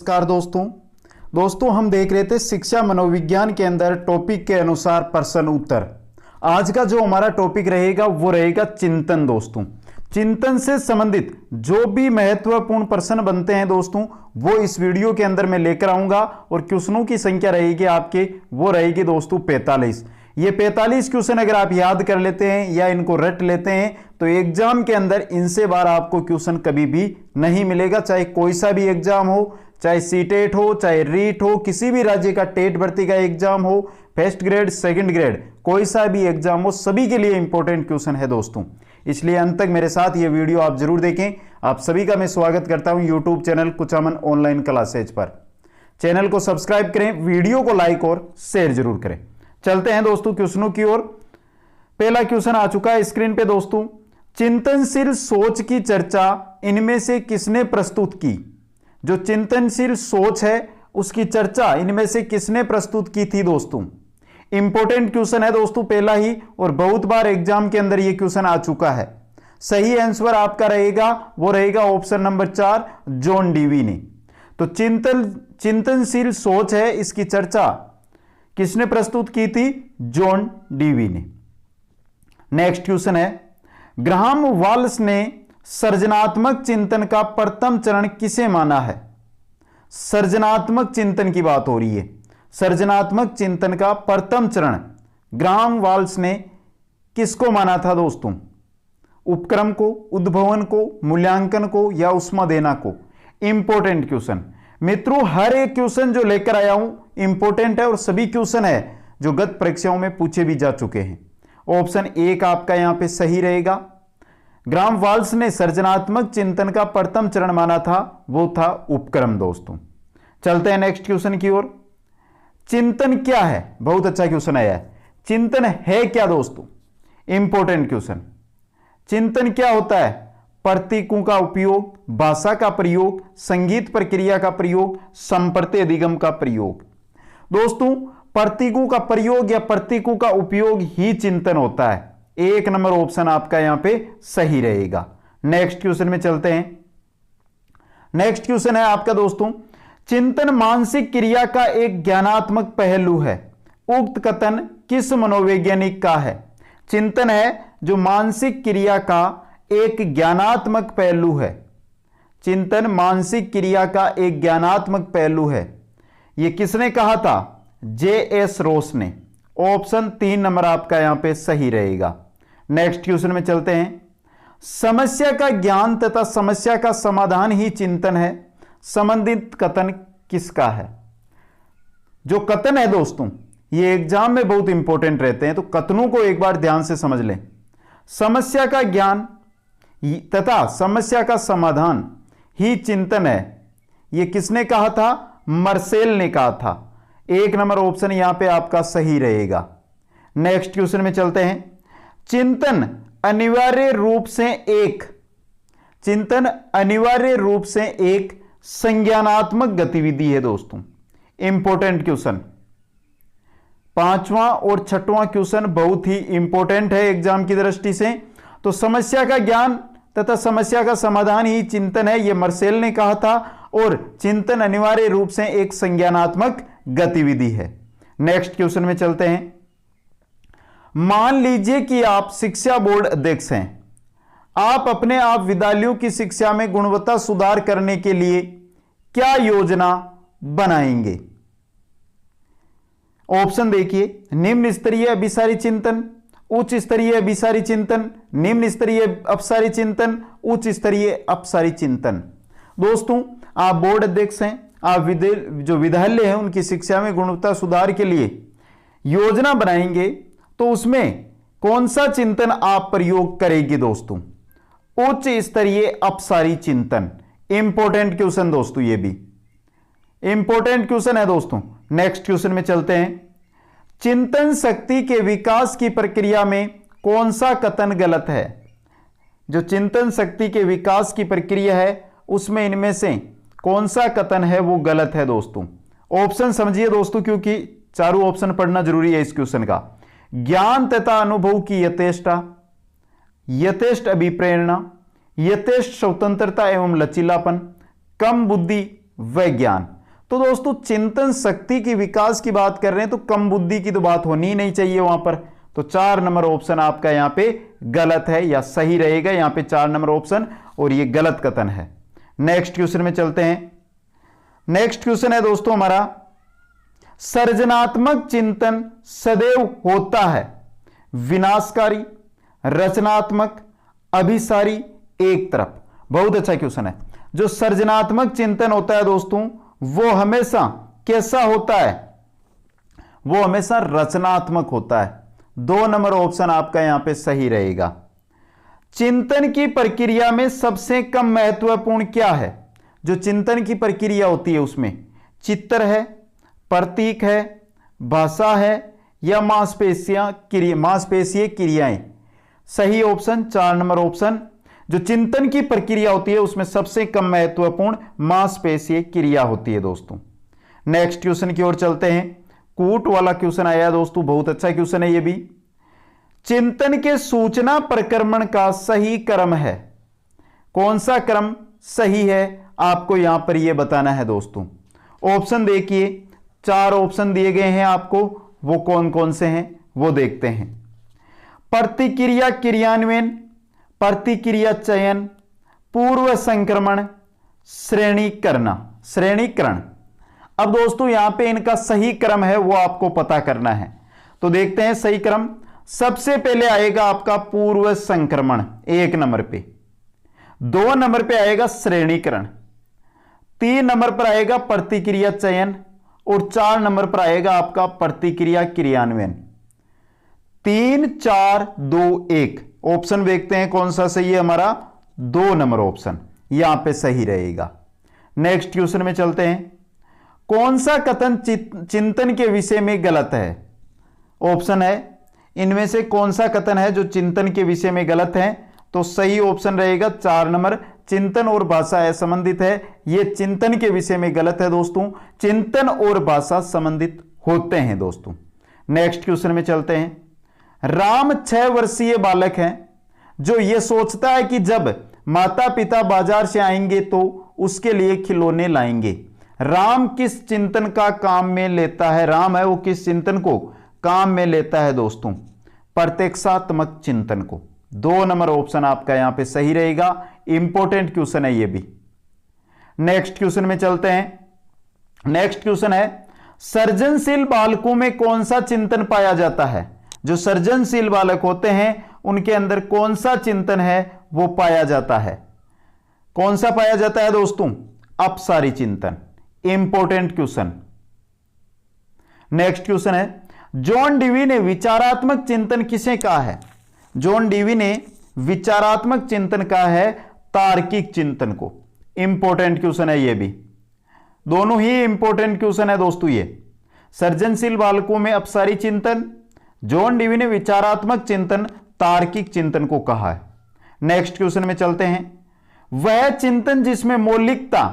नमस्कार दोस्तों हम देख रहे थे शिक्षा मनोविज्ञान के अंदर टॉपिक के अनुसार प्रश्न उत्तर। आज का जो हमारा टॉपिक रहेगा वो रहेगा चिंतन। दोस्तों चिंतन से संबंधित जो भी महत्वपूर्ण प्रश्न बनते हैं दोस्तों वो इस वीडियो के अंदर मैं लेकर आऊंगा और क्वेश्चनों की संख्या रहेगी आपके वो रहेगी दोस्तों 45। ये 45 क्वेश्चन अगर आप याद कर लेते हैं या इनको रट लेते हैं तो एग्जाम के अंदर इनसे बार आपको क्वेश्चन कभी भी नहीं मिलेगा। चाहे कोई सा भी एग्जाम हो, चाहे सीटेट हो, चाहे रीट हो, किसी भी राज्य का टेट भर्ती का एग्जाम हो, फर्स्ट ग्रेड सेकंड ग्रेड कोई सा भी एग्जाम हो, सभी के लिए इंपॉर्टेंट क्वेश्चन है दोस्तों। इसलिए अंत तक मेरे साथ ये वीडियो आप जरूर देखें। आप सभी का मैं स्वागत करता हूं YouTube channel Kuchaman online classes पर। चैनल को सब्सक्राइब करें, वीडियो को लाइक और शेयर जरूर करें। चलते हैं दोस्तों क्वेश्चनों की ओर। पहला क्वेश्चन आ चुका है स्क्रीन पे दोस्तों। चिंतनशील सोच की चर्चा इनमें से किसने प्रस्तुत की? जो चिंतनशील सोच है उसकी चर्चा इनमें से किसने प्रस्तुत की थी दोस्तों? इंपॉर्टेंट क्वेश्चन है दोस्तों पहला ही, और बहुत बार एग्जाम के अंदर यह क्वेश्चन आ चुका है। सही आंसर आपका रहेगा वो रहेगा ऑप्शन नंबर 4 जॉन डीवी ने। तो चिंतनशील सोच है इसकी चर्चा किसने प्रस्तुत की थी? जॉन डीवी ने। नेक्स्ट क्वेश्चन है ग्राहम वाल्स ने सृजनात्मक चिंतन का प्रथम चरण किसे माना है? सृजनात्मक चिंतन की बात हो रही है। सृजनात्मक चिंतन का प्रथम चरण ग्राहम वाल्स ने किसको माना था दोस्तों? उपक्रम को, उद्भवन को, मूल्यांकन को या उष्मादेना को? इंपॉर्टेंट क्वेश्चन मित्रों, हर एक क्वेश्चन जो लेकर आया हूं इंपॉर्टेंट है और सभी क्वेश्चन है जो गत परीक्षाओं में पूछे भी जा चुके हैं। ऑप्शन 1 आपका यहां पे सही रहेगा। ग्राहम वाल्स ने सृजनात्मक चिंतन का प्रथम चरण माना था वो था उपक्रम दोस्तों। चलते हैं नेक्स्ट क्वेश्चन की ओर। चिंतन क्या है? बहुत अच्छा क्वेश्चन आया है। चिंतन है क्या दोस्तों? Important question. चिंतन क्या होता है? प्रतीकों का उपयोग, भाषा का प्रयोग, संगीत प्रक्रिया का प्रयोग, संप्रति अधिगम का प्रयोग। दोस्तों प्रतीकों का प्रयोग या प्रतीकों का उपयोग ही चिंतन होता है। 1 नंबर ऑप्शन आपका यहां पे सही रहेगा। नेक्स्ट क्वेश्चन में चलते हैं। नेक्स्ट क्वेश्चन है आपका दोस्तों, चिंतन मानसिक क्रिया का एक ज्ञानात्मक पहलू है। उक्त कथन किस मनोवैज्ञानिक का है? चिंतन है जो मानसिक क्रिया का एक ज्ञानात्मक पहलू है। चिंतन मानसिक क्रिया का एक ज्ञानात्मक पहलू है। यह किसने कहा था? J.S. रोस ने। ऑप्शन 3 नंबर आपका यहां पे सही रहेगा। नेक्स्ट क्वेश्चन में चलते हैं। समस्या का ज्ञान तथा समस्या का समाधान ही चिंतन है। संबंधित कथन किसका है? जो कथन है दोस्तों ये एग्जाम में बहुत इंपॉर्टेंट रहते हैं, तो कथनों को एक बार ध्यान से समझ लें। समस्या का ज्ञान तथा समस्या का समाधान ही चिंतन है। यह किसने कहा था? मर्सेल ने कहा था। 1 नंबर ऑप्शन यहां पे आपका सही रहेगा। नेक्स्ट क्वेश्चन में चलते हैं। चिंतन अनिवार्य रूप से एक संज्ञानात्मक गतिविधि है दोस्तों। Important question. 5वां और 6वां क्वेश्चन बहुत ही इंपॉर्टेंट है एग्जाम की दृष्टि से। तो समस्या का ज्ञान तथा समस्या का समाधान ही चिंतन है, यह मर्सेल ने कहा था, और चिंतन अनिवार्य रूप से एक संज्ञानात्मक गतिविधि है। नेक्स्ट क्वेश्चन में चलते हैं। मान लीजिए कि आप शिक्षा बोर्ड अध्यक्ष हैं। आप अपने आप विद्यालयों की शिक्षा में गुणवत्ता सुधार करने के लिए क्या योजना बनाएंगे? ऑप्शन देखिए, निम्न स्तरीय अभिसारी चिंतन, उच्च स्तरीय अभिसारी चिंतन, निम्न स्तरीय अपसारी चिंतन, उच्च स्तरीय अपसारी चिंतन। दोस्तों आप बोर्ड अध्यक्ष हैं, आप जो विद्यालय है उनकी शिक्षा में गुणवत्ता सुधार के लिए योजना बनाएंगे, तो उसमें कौन सा चिंतन आप प्रयोग करेंगे दोस्तों? उच्च स्तरीय अपसारी चिंतन। इंपॉर्टेंट क्वेश्चन दोस्तों, ये भी इंपॉर्टेंट क्वेश्चन है दोस्तों। नेक्स्ट क्वेश्चन में चलते हैं। चिंतन शक्ति के विकास की प्रक्रिया में कौन सा कथन गलत है? जो चिंतन शक्ति के विकास की प्रक्रिया है उसमें इनमें से कौन सा कथन है वो गलत है दोस्तों? ऑप्शन समझिए दोस्तों, क्योंकि चारों ऑप्शन पढ़ना जरूरी है इस क्वेश्चन का। ज्ञान तथा अनुभव की यथेष्टता, यथेष्ट अभिप्रेरणा, यथेष्ट स्वतंत्रता एवं लचीलापन, कम बुद्धि विज्ञान। तो दोस्तों चिंतन शक्ति की विकास की बात कर रहे हैं तो कम बुद्धि की तो बात होनी ही नहीं चाहिए वहां पर। तो 4 नंबर ऑप्शन आपका यहां पे गलत है या सही रहेगा, यहां पे 4 नंबर ऑप्शन और ये गलत कथन है। नेक्स्ट क्वेश्चन में चलते हैं। नेक्स्ट क्वेश्चन है दोस्तों हमारा, सर्जनात्मक चिंतन सदैव होता है विनाशकारी, रचनात्मक, अभिसारी, एक तरफ। बहुत अच्छा क्वेश्चन है। जो सर्जनात्मक चिंतन होता है दोस्तों वो हमेशा कैसा होता है, वो हमेशा रचनात्मक होता है। 2 नंबर ऑप्शन आपका यहां पे सही रहेगा। चिंतन की प्रक्रिया में सबसे कम महत्वपूर्ण क्या है? जो चिंतन की प्रक्रिया होती है उसमें चित्र है, प्रतीक है, भाषा है या मांसपेशीय क्रियाएं। सही ऑप्शन 4 नंबर ऑप्शन। जो चिंतन की प्रक्रिया होती है उसमें सबसे कम महत्वपूर्ण मांसपेशीय क्रिया होती है दोस्तों। नेक्स्ट क्वेश्चन की ओर चलते हैं। कूट वाला क्वेश्चन आया दोस्तों, बहुत अच्छा क्वेश्चन है ये भी। चिंतन के सूचना प्रक्रमण का सही क्रम है, कौन सा क्रम सही है आपको यहां पर यह बताना है दोस्तों। ऑप्शन देखिए, 4 ऑप्शन दिए गए हैं आपको, वो कौन कौन से हैं वो देखते हैं। प्रतिक्रिया क्रियान्वयन, प्रतिक्रिया चयन, पूर्व संक्रमण, श्रेणीकरण। अब दोस्तों यहां पे इनका सही क्रम है वो आपको पता करना है। तो देखते हैं सही क्रम। सबसे पहले आएगा आपका पूर्व संक्रमण 1 नंबर पे, 2 नंबर पे आएगा श्रेणीकरण, 3 नंबर पर आएगा प्रतिक्रिया चयन और 4 नंबर पर आएगा आपका प्रतिक्रिया क्रियान्वयन। 3, 4, 2, 1 ऑप्शन देखते हैं कौन सा सही है हमारा। 2 नंबर ऑप्शन यहां पे सही रहेगा। नेक्स्ट क्वेश्चन में चलते हैं। कौन सा कथन चिंतन के विषय में गलत है? ऑप्शन है इनमें से कौन सा कथन है जो चिंतन के विषय में गलत है? तो सही ऑप्शन रहेगा 4 नंबर, चिंतन और भाषा संबंधित है। यह चिंतन के विषय में गलत है दोस्तों, चिंतन और भाषा संबंधित होते हैं दोस्तों। नेक्स्ट क्वेश्चन में चलते हैं। राम 6 वर्षीय बालक है जो यह सोचता है कि जब माता पिता बाजार से आएंगे तो उसके लिए खिलौने लाएंगे। राम किस चिंतन का काम में लेता है? राम है वो किस चिंतन को काम में लेता है दोस्तों? प्रत्यक्षात्मक चिंतन को। 2 नंबर ऑप्शन आपका यहां पे सही रहेगा। इंपॉर्टेंट क्वेश्चन है ये भी। नेक्स्ट क्वेश्चन में चलते हैं। नेक्स्ट क्वेश्चन है, सर्जनशील बालकों में कौन सा चिंतन पाया जाता है? जो सर्जनशील बालक होते हैं उनके अंदर कौन सा चिंतन है वो पाया जाता है? कौन सा पाया जाता है दोस्तों? अपसारी चिंतन। Important question. नेक्स्ट क्वेश्चन है, जॉन डीवी ने विचारात्मक चिंतन किसे कहा है? जॉन डीवी ने विचारात्मक चिंतन कहा है तार्किक चिंतन को। इंपॉर्टेंट क्वेश्चन है ये भी, दोनों ही इंपॉर्टेंट क्वेश्चन है दोस्तों। ये सर्जनशील बालकों में अपसारी चिंतन, जॉन डीवी ने विचारात्मक चिंतन तार्किक चिंतन को कहा है। नेक्स्ट क्वेश्चन में चलते हैं। वह चिंतन जिसमें मौलिकता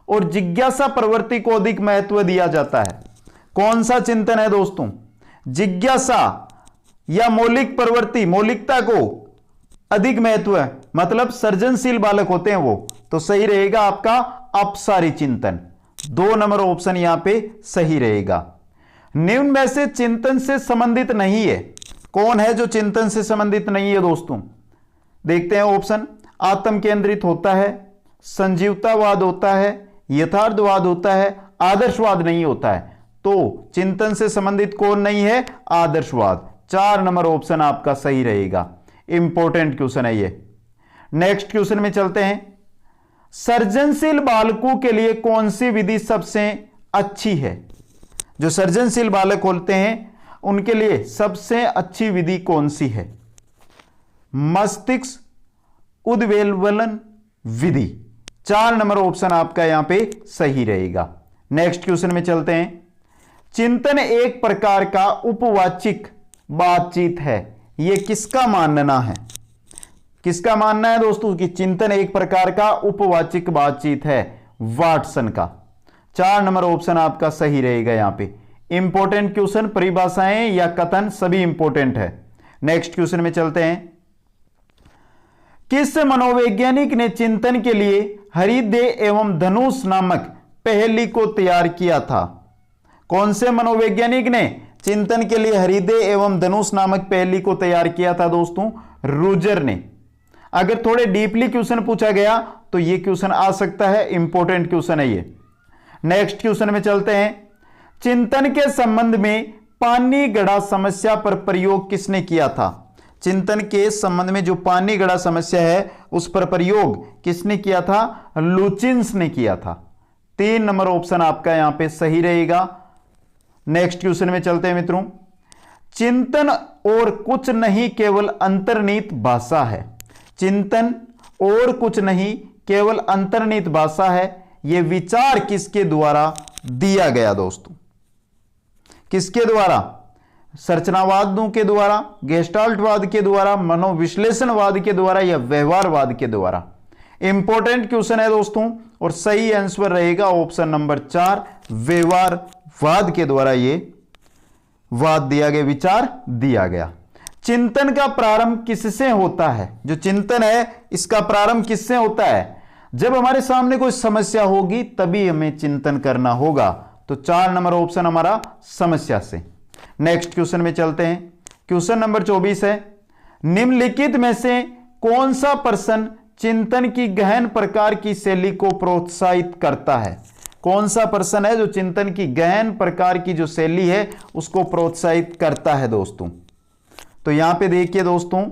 और जिज्ञासा प्रवृत्ति को अधिक महत्व दिया जाता है, कौन सा चिंतन है दोस्तों? जिज्ञासा या मौलिक प्रवृत्ति, मौलिकता को अधिक महत्व है, मतलब सर्जनशील बालक होते हैं वो। तो सही रहेगा आपका अपसारी चिंतन। 2 नंबर ऑप्शन यहां पे सही रहेगा। निम्न में से चिंतन से संबंधित नहीं है, कौन है जो चिंतन से संबंधित नहीं है दोस्तों? देखते हैं ऑप्शन। आत्म केंद्रित होता है, संजीवतावाद होता है, यथार्थवाद होता है, आदर्शवाद नहीं होता है। तो चिंतन से संबंधित कौन नहीं है? आदर्शवाद। 4 नंबर ऑप्शन आपका सही रहेगा। इंपॉर्टेंट क्वेश्चन है ये। नेक्स्ट क्वेश्चन में चलते हैं। सर्जनशील बालकों के लिए कौन सी विधि सबसे अच्छी है? जो सर्जनशील बालक होते हैं उनके लिए सबसे अच्छी विधि कौन सी है? मस्तिष्क उद्वेलन विधि। 4 नंबर ऑप्शन आपका यहां पे सही रहेगा। नेक्स्ट क्वेश्चन में चलते हैं। चिंतन एक प्रकार का उपवाचिक बातचीत है, यह किसका मानना है? किसका मानना है दोस्तों कि चिंतन एक प्रकार का उपवाचिक बातचीत है? वाटसन का। 4 नंबर ऑप्शन आपका सही रहेगा यहां पे। इंपॉर्टेंट क्वेश्चन, परिभाषाएं या कथन सभी इंपॉर्टेंट है। नेक्स्ट क्वेश्चन में चलते हैं। किस मनोवैज्ञानिक ने चिंतन के लिए हरिदेव एवं धनुष नामक पहेली को तैयार किया था? कौन से मनोवैज्ञानिक ने चिंतन के लिए हृदय एवं धनुष नामक पहेली को तैयार किया था दोस्तों? रूजर ने। अगर थोड़े डीपली क्वेश्चन पूछा गया तो यह क्वेश्चन आ सकता है, इंपॉर्टेंट क्वेश्चन है ये। नेक्स्ट क्वेश्चन में चलते हैं। चिंतन के संबंध में पानी गड़ा समस्या पर प्रयोग किसने किया था? चिंतन के संबंध में जो पानी गड़ा समस्या है उस पर प्रयोग किसने किया था? लुचिन्स ने किया था। 3 नंबर ऑप्शन आपका यहां पे सही रहेगा। नेक्स्ट क्वेश्चन में चलते हैं मित्रों। चिंतन और कुछ नहीं केवल अंतर्निहित भाषा है। चिंतन और कुछ नहीं केवल अंतर्निहित भाषा है, यह विचार किसके द्वारा दिया गया दोस्तों? किसके द्वारा? संरचनावादों के द्वारा, गेस्टाल्टवाद के द्वारा, मनोविश्लेषणवाद के द्वारा या व्यवहारवाद के द्वारा? इंपॉर्टेंट क्वेश्चन है दोस्तों और सही आंसर रहेगा ऑप्शन नंबर 4, व्यवहारवाद के द्वारा यह वाद दिया गया, विचार दिया गया। चिंतन का प्रारंभ किससे होता है? जो चिंतन है इसका प्रारंभ किससे होता है? जब हमारे सामने कोई समस्या होगी तभी हमें चिंतन करना होगा। तो 4 नंबर ऑप्शन हमारा समस्या से। नेक्स्ट क्वेश्चन में चलते हैं। क्वेश्चन नंबर 24 है। निम्नलिखित में से कौन सा प्रश्न चिंतन की गहन प्रकार की शैली को प्रोत्साहित करता है? कौन सा प्रश्न है जो चिंतन की गहन प्रकार की जो शैली है उसको प्रोत्साहित करता है दोस्तों? तो यहां पे देखिए दोस्तों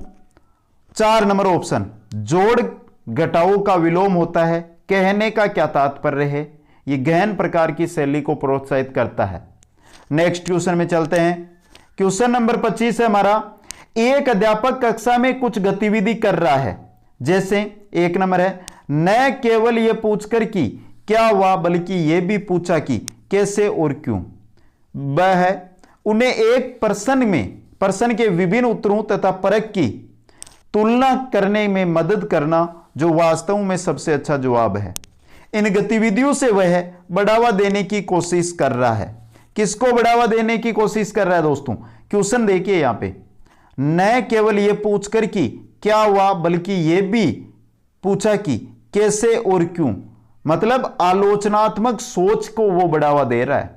4 नंबर ऑप्शन, जोड़ घटाओ का विलोम होता है, कहने का क्या तात्पर्य है, यह गहन प्रकार की शैली को प्रोत्साहित करता है। नेक्स्ट क्वेश्चन में चलते हैं। क्वेश्चन नंबर 25 है हमारा। एक अध्यापक कक्षा में कुछ गतिविधि कर रहा है, जैसे 1 नंबर है, न केवल यह पूछकर कि क्या हुआ बल्कि यह भी पूछा कि कैसे और क्यों। ब है, उन्हें एक प्रश्न के विभिन्न उत्तरों तथा परख की तुलना करने में मदद करना जो वास्तव में सबसे अच्छा जवाब है। इन गतिविधियों से वह बढ़ावा देने की कोशिश कर रहा है। किसको बढ़ावा देने की कोशिश कर रहा है दोस्तों? क्वेश्चन देखिए यहां पे, न केवल यह पूछकर कि क्या हुआ बल्कि यह भी पूछा कि कैसे और क्यों, मतलब आलोचनात्मक सोच को वो बढ़ावा दे रहा है।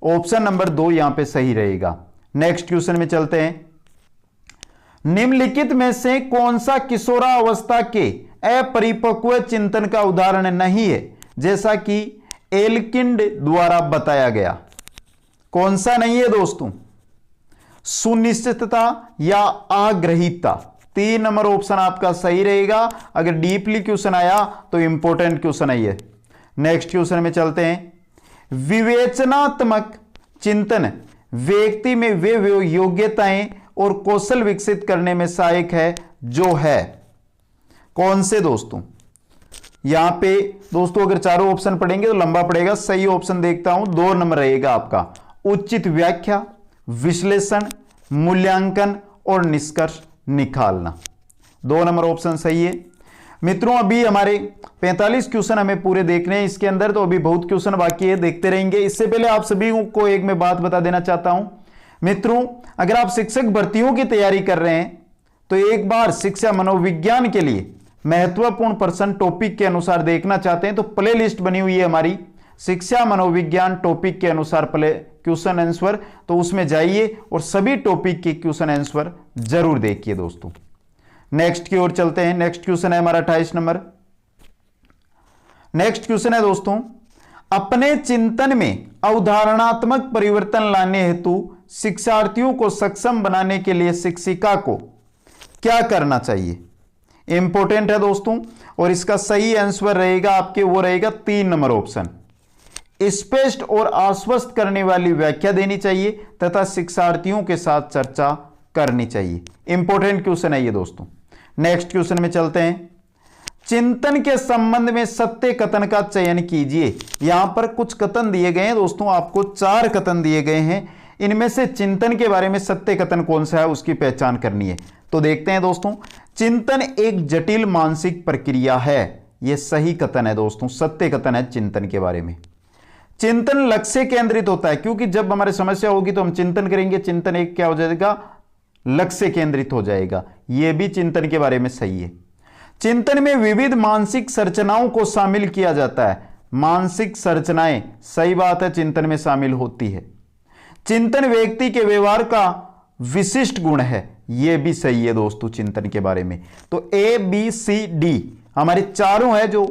ऑप्शन नंबर 2 यहां पे सही रहेगा। नेक्स्ट क्वेश्चन में चलते हैं। निम्नलिखित में से कौन सा किशोरावस्था के अपरिपक्व चिंतन का उदाहरण नहीं है, जैसा कि एल्किंड द्वारा बताया गया? कौन सा नहीं है दोस्तों? सुनिश्चितता या आग्रहिता। 3 नंबर ऑप्शन आपका सही रहेगा। अगर डीपली क्वेश्चन आया तो इंपॉर्टेंट क्वेश्चन है ये। नेक्स्ट क्वेश्चन में चलते हैं। विवेचनात्मक चिंतन व्यक्ति में वे योग्यताएं और कौशल विकसित करने में सहायक है जो है। कौन से दोस्तों? यहां पे दोस्तों अगर चारों ऑप्शन पढ़ेंगे तो लंबा पड़ेगा। सही ऑप्शन देखता हूं, 2 नंबर रहेगा आपका। उचित व्याख्या, विश्लेषण, मूल्यांकन और निष्कर्ष निकालना। 2 नंबर ऑप्शन सही है मित्रों। अभी हमारे 45 क्वेश्चन हमें पूरे देखने हैं इसके अंदर, तो अभी बहुत क्वेश्चन बाकी है, देखते रहेंगे। इससे पहले आप सभी को एक मैं बात बता देना चाहता हूं मित्रों, अगर आप शिक्षक भर्तियों की तैयारी कर रहे हैं तो एक बार शिक्षा मनोविज्ञान के लिए महत्वपूर्ण प्रश्न टॉपिक के अनुसार देखना चाहते हैं तो प्ले लिस्ट बनी हुई है हमारी, शिक्षा मनोविज्ञान टॉपिक के अनुसार क्वेश्चन आंसर, तो उसमें जाइए और सभी टॉपिक के क्वेश्चन आंसर जरूर देखिए दोस्तों। नेक्स्ट की ओर चलते हैं। नेक्स्ट क्वेश्चन है हमारा 28 नंबर। नेक्स्ट क्वेश्चन है दोस्तों, अपने चिंतन में अवधारणात्मक परिवर्तन लाने हेतु शिक्षार्थियों को सक्षम बनाने के लिए शिक्षिका को क्या करना चाहिए? इंपॉर्टेंट है दोस्तों और इसका सही आंसर रहेगा आपके, वो रहेगा 3 नंबर ऑप्शन। स्पष्ट और आश्वस्त करने वाली व्याख्या देनी चाहिए तथा शिक्षार्थियों के साथ चर्चा करनी चाहिए। इंपॉर्टेंट क्वेश्चन है ये दोस्तों। नेक्स्ट क्वेश्चन में चलते हैं। चिंतन के संबंध में सत्य कथन का चयन कीजिए। यहां पर कुछ कथन दिए गए हैं दोस्तों, आपको 4 कथन दिए गए हैं। इनमें से चिंतन के बारे में सत्य कथन कौन सा है उसकी पहचान करनी है। तो देखते हैं दोस्तों। चिंतन एक जटिल मानसिक प्रक्रिया है, यह सही कथन है दोस्तों, सत्य कथन है चिंतन के बारे में। चिंतन लक्ष्य केंद्रित होता है, क्योंकि जब हमारी समस्या होगी तो हम चिंतन करेंगे, चिंतन एक क्या हो जाएगा? लक्ष्य केंद्रित हो जाएगा। यह भी चिंतन के बारे में सही है। चिंतन में विविध मानसिक संरचनाओं को शामिल किया जाता है। मानसिक संरचनाएं, सही बात है, चिंतन में शामिल होती है। चिंतन व्यक्ति के व्यवहार का विशिष्ट गुण है, यह भी सही है दोस्तों चिंतन के बारे में। तो ए बी सी डी हमारे चारों है जो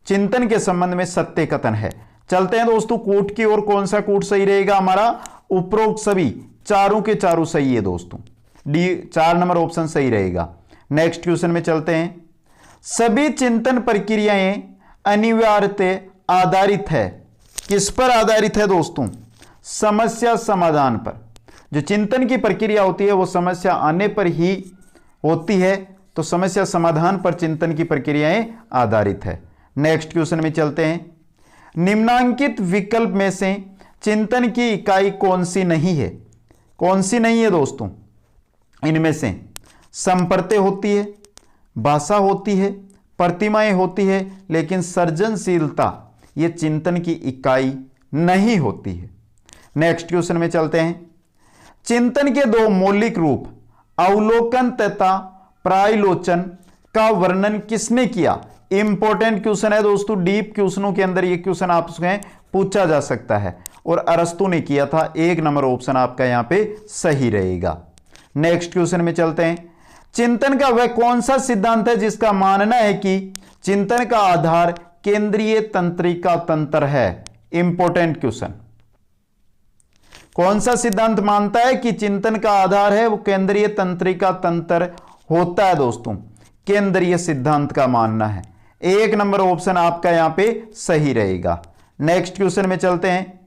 चिंतन के संबंध में सत्य कथन है। चलते हैं दोस्तों कूट की ओर। कौन सा कूट सही रहेगा हमारा? उपरोक्त सभी चारों के चारों सही है दोस्तों, डी 4 नंबर ऑप्शन सही रहेगा। नेक्स्ट क्वेश्चन में चलते हैं। सभी चिंतन प्रक्रियाएं अनिवार्यतः आधारित है, किस पर आधारित है दोस्तों? समस्या समाधान पर। जो चिंतन की प्रक्रिया होती है वो समस्या आने पर ही होती है, तो समस्या समाधान पर चिंतन की प्रक्रियाएं आधारित है। नेक्स्ट क्वेश्चन में चलते हैं। निम्नांकित विकल्प में से चिंतन की इकाई कौन सी नहीं है? कौन सी नहीं है दोस्तों? इनमें से संप्रत्यय होती है, भाषा होती है, प्रतिमाएं होती है, लेकिन सृजनशीलता यह चिंतन की इकाई नहीं होती है। नेक्स्ट क्वेश्चन में चलते हैं। चिंतन के 2 मौलिक रूप अवलोकन तथा प्रायलोचन का वर्णन किसने किया? इंपॉर्टेंट क्वेश्चन है दोस्तों, डीप क्वेश्चनों के अंदर यह क्वेश्चन आपसे पूछा जा सकता है, और अरस्तु ने किया था। 1 नंबर ऑप्शन आपका यहां पे सही रहेगा। नेक्स्ट क्वेश्चन में चलते हैं। चिंतन का वह कौन सा सिद्धांत है जिसका मानना है कि चिंतन का आधार केंद्रीय तंत्रिका तंत्र है? Important question. कौन सा सिद्धांत मानता है कि चिंतन का आधार है वो केंद्रीय तंत्रिका तंत्र होता है दोस्तों? केंद्रीय सिद्धांत का मानना है। 1 नंबर ऑप्शन आपका यहां पे सही रहेगा। नेक्स्ट क्वेश्चन में चलते हैं।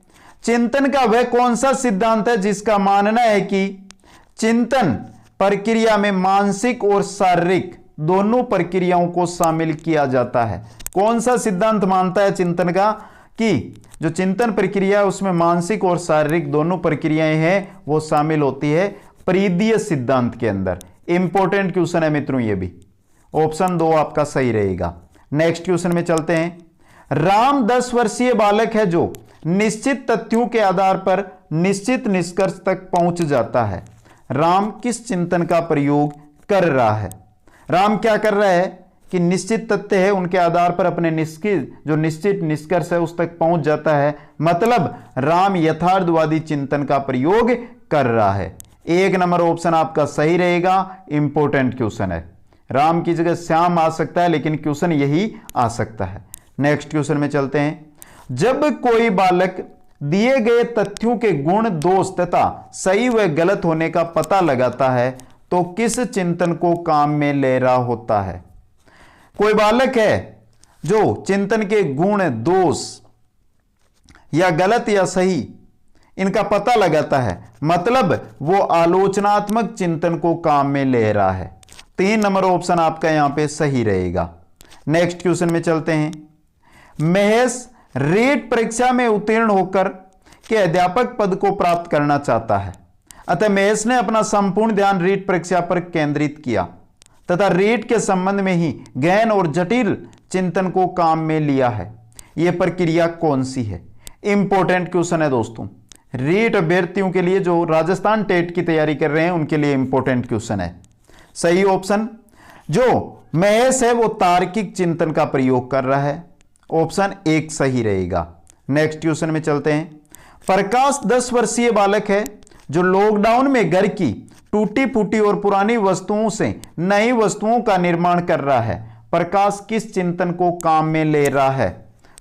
चिंतन का वह कौन सा सिद्धांत है जिसका मानना है कि चिंतन प्रक्रिया में मानसिक और शारीरिक दोनों प्रक्रियाओं को शामिल किया जाता है? कौन सा सिद्धांत मानता है चिंतन का कि जो चिंतन प्रक्रिया है उसमें मानसिक और शारीरिक दोनों प्रक्रियाएं हैं वो शामिल होती है? परिधीय सिद्धांत के अंदर। इंपॉर्टेंट क्वेश्चन है मित्रों, ये भी ऑप्शन 2 आपका सही रहेगा। नेक्स्ट क्वेश्चन में चलते हैं। राम 10 वर्षीय बालक है जो निश्चित तथ्यों के आधार पर निश्चित निष्कर्ष तक पहुंच जाता है। राम किस चिंतन का प्रयोग कर रहा है? राम क्या कर रहा है कि निश्चित तथ्य है उनके आधार पर अपने निश्चित निष्कर्ष है उस तक पहुंच जाता है, मतलब राम यथार्थवादी चिंतन का प्रयोग कर रहा है। 1 नंबर ऑप्शन आपका सही रहेगा। इंपॉर्टेंट क्वेश्चन है, राम की जगह श्याम आ सकता है लेकिन क्वेश्चन यही आ सकता है। नेक्स्ट क्वेश्चन में चलते हैं। जब कोई बालक दिए गए तथ्यों के गुण दोष तथा सही व गलत होने का पता लगाता है तो किस चिंतन को काम में ले रहा होता है? कोई बालक है जो चिंतन के गुण दोष या गलत या सही इनका पता लगाता है, मतलब वो आलोचनात्मक चिंतन को काम में ले रहा है। 3 नंबर ऑप्शन आपका यहां पे सही रहेगा। नेक्स्ट क्वेश्चन में चलते हैं। महेश रीट परीक्षा में उत्तीर्ण होकर के अध्यापक पद को प्राप्त करना चाहता है, अतः महेश ने अपना संपूर्ण ध्यान रीट परीक्षा पर केंद्रित किया तथा रीट के संबंध में ही गहन और जटिल चिंतन को काम में लिया है। यह प्रक्रिया कौन सी है? इंपॉर्टेंट क्वेश्चन है दोस्तों, रीट अभ्यर्थियों के लिए जो राजस्थान टेट की तैयारी कर रहे हैं उनके लिए इंपॉर्टेंट क्वेश्चन है। सही ऑप्शन जो महेश है वो तार्किक चिंतन का प्रयोग कर रहा है, ऑप्शन 1 सही रहेगा। नेक्स्ट क्वेश्चन में चलते हैं। प्रकाश 10 वर्षीय बालक है जो लॉकडाउन में घर की टूटी फूटी और पुरानी वस्तुओं से नई वस्तुओं का निर्माण कर रहा है। प्रकाश किस चिंतन को काम में ले रहा है?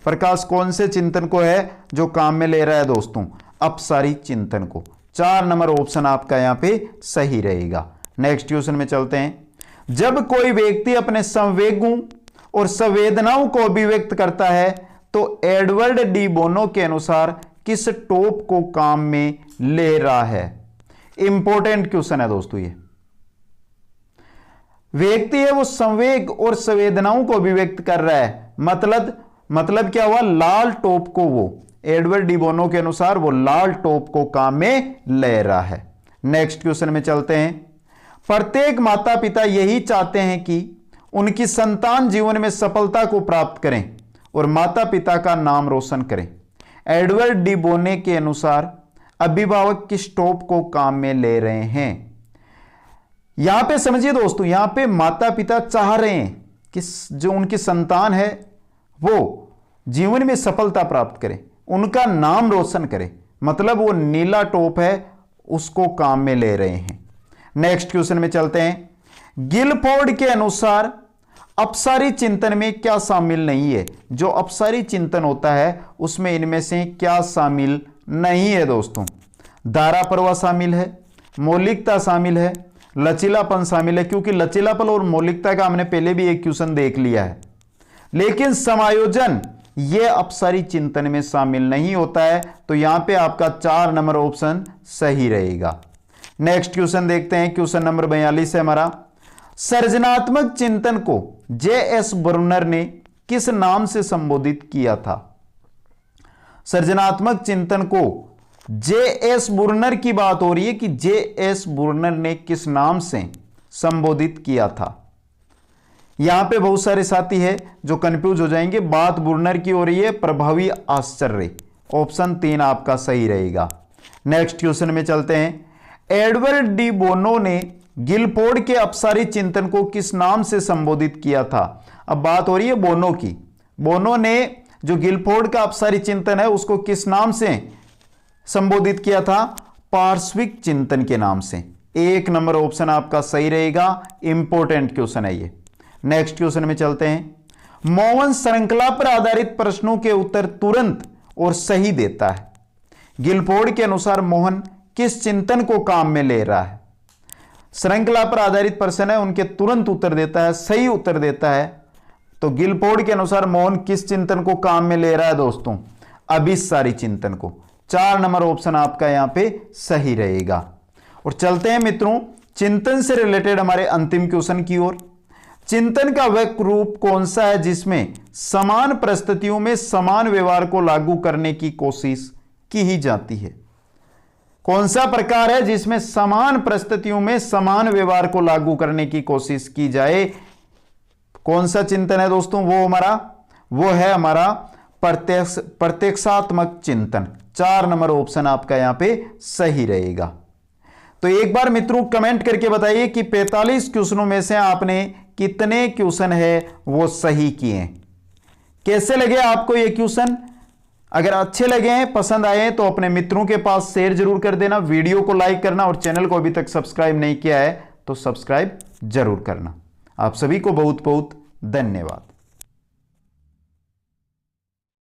प्रकाश कौन से चिंतन को है जो काम में ले रहा है दोस्तों? अपसारी चिंतन को। 4 नंबर ऑप्शन आपका यहां पे सही रहेगा। नेक्स्ट क्वेश्चन में चलते हैं। जब कोई व्यक्ति अपने संवेगों और संवेदनाओं को अभिव्यक्त करता है तो एडवर्ड डी बोनो के अनुसार किस टोप को काम में ले रहा है? इंपॉर्टेंट क्वेश्चन है दोस्तों। ये व्यक्ति है वो संवेग और संवेदनाओं को अभिव्यक्त कर रहा है, मतलब क्या हुआ? लाल टोप को वो एडवर्ड डी बोनो के अनुसार वो लाल टोप को काम में ले रहा है। नेक्स्ट क्वेश्चन में चलते हैं। प्रत्येक माता पिता यही चाहते हैं कि उनकी संतान जीवन में सफलता को प्राप्त करें और माता पिता का नाम रोशन करें। एडवर्ड डी बोने के अनुसार अभिभावक किस टोप को काम में ले रहे हैं? यहां पे समझिए दोस्तों, यहां पे माता पिता चाह रहे हैं कि जो उनकी संतान है वो जीवन में सफलता प्राप्त करें, उनका नाम रोशन करें, मतलब वो नीला टॉप है उसको काम में ले रहे हैं। नेक्स्ट क्वेश्चन में चलते हैं। गिलफोर्ड के अनुसार अपसारी चिंतन में क्या शामिल नहीं है? जो अपसारी चिंतन होता है उसमें इनमें से क्या शामिल नहीं है दोस्तों? धारा प्रवाह शामिल है, मौलिकता शामिल है, लचीलापन शामिल है, क्योंकि लचीलापन और मौलिकता का हमने पहले भी एक क्वेश्चन देख लिया है। लेकिन समायोजन यह अपसारी चिंतन में शामिल नहीं होता है, तो यहां पे आपका 4 नंबर ऑप्शन सही रहेगा। नेक्स्ट क्वेश्चन देखते हैं, क्वेश्चन नंबर 42 है हमारा। सृजनात्मक चिंतन को जे.एस. ब्रुनर ने किस नाम से संबोधित किया था? सृजनात्मक चिंतन को जे.एस. ब्रुनर की बात हो रही है कि जे.एस. ब्रुनर ने किस नाम से संबोधित किया था? यहां पे बहुत सारे साथी है जो कंफ्यूज हो जाएंगे। बात ब्रुनर की हो रही है, प्रभावी आश्चर्य, ऑप्शन 3 आपका सही रहेगा। नेक्स्ट क्वेश्चन में चलते हैं। एडवर्ड डी बोनो ने गिलफोर्ड के अपसारी चिंतन को किस नाम से संबोधित किया था? अब बात हो रही है बोनो की। बोनो ने जो गिलफोर्ड का अपसारी चिंतन है उसको किस नाम से संबोधित किया था? पार्श्विक चिंतन के नाम से। 1 नंबर ऑप्शन आपका सही रहेगा। इंपॉर्टेंट क्वेश्चन है ये। नेक्स्ट क्वेश्चन में चलते हैं। मोहन श्रृंखला पर आधारित प्रश्नों के उत्तर तुरंत और सही देता है। गिलफोर्ड के अनुसार मोहन किस चिंतन को काम में ले रहा है? श्रृंखला पर आधारित प्रश्न है, उनके तुरंत उत्तर देता है, सही उत्तर देता है। तो गिलफोर्ड के अनुसार मोहन किस चिंतन को काम में ले रहा है दोस्तों? अभिसारी चिंतन को। 4 नंबर ऑप्शन आपका यहां पे सही रहेगा। और चलते हैं मित्रों चिंतन से रिलेटेड हमारे अंतिम क्वेश्चन की ओर। चिंतन का वह रूप कौन सा है जिसमें समान परिस्थितियों में समान व्यवहार को लागू करने की कोशिश की ही जाती है? कौन सा प्रकार है जिसमें समान परिस्थितियों में समान व्यवहार को लागू करने की कोशिश की जाए? कौन सा चिंतन है दोस्तों? वो है हमारा प्रत्यक्षात्मक चिंतन। 4 नंबर ऑप्शन आपका यहां पे सही रहेगा। तो एक बार मित्रों कमेंट करके बताइए कि 45 क्वेश्चनों में से आपने कितने क्वेश्चन है वो सही किए। कैसे लगे आपको ये क्वेश्चन? अगर अच्छे लगे हैं, पसंद आए हैं, तो अपने मित्रों के पास शेयर जरूर कर देना, वीडियो को लाइक करना और चैनल को अभी तक सब्सक्राइब नहीं किया है तो सब्सक्राइब जरूर करना। आप सभी को बहुत बहुत धन्यवाद।